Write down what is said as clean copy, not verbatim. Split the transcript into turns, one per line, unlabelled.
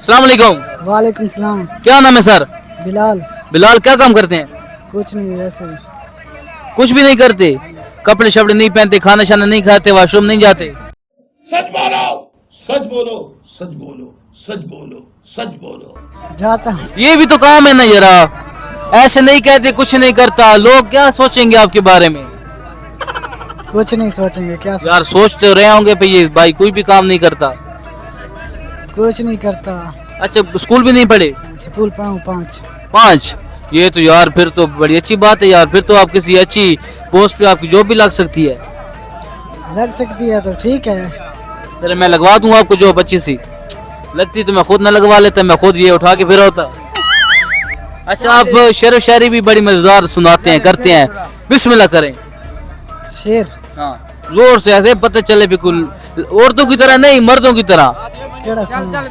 अस्सलाम वालेकुम।
वालेकुम सलाम।
क्या नाम है सर?
बिलाल।
बिलाल, क्या काम करते हैं?
कुछ नहीं, वैसे ही।
कुछ भी नहीं करते? कपड़े शपड़े नहीं पहनते, खाना शाना नहीं खाते, वॉशरूम नहीं जाते?
सच बोलो, सच बोलो, सच बोलो, सच बोलो, सच बोलो।
जाता हूँ।
ये भी तो काम है ना जरा। ऐसे नहीं कहते कुछ नहीं करता, लोग क्या सोचेंगे आपके बारे में?
कुछ नहीं सोचेंगे, क्या
यार सोचते तो रहे होंगे पे ये भाई कोई भी काम नहीं करता।
कुछ नहीं करता।
अच्छा, स्कूल भी नहीं पढ़े?
स्कूल पढ़ाऊँ 5।
5? ये तो यार फिर तो बड़ी अच्छी बात है यार, फिर तो आप किसी अच्छी पोस्ट पे आपकी जॉब भी लग सकती है।
लग सकती है तो ठीक है।
फिर मैं लगवा दूं आपको जॉब अच्छी सी। लगती तो मैं खुद ना लगवा लेता, मैं खुद ये उठा के फिर होता। अच्छा, आप शेर व शायरी भी बड़ी मजेदार सुनाते हैं, करते हैं, बिस्मिल्लाह करें।
शेर।
हाँ, जोर से, ऐसे पता चले बिल्कुल औरतों की तरह नहीं, मर्दों की तरह।
केड़ा सुना?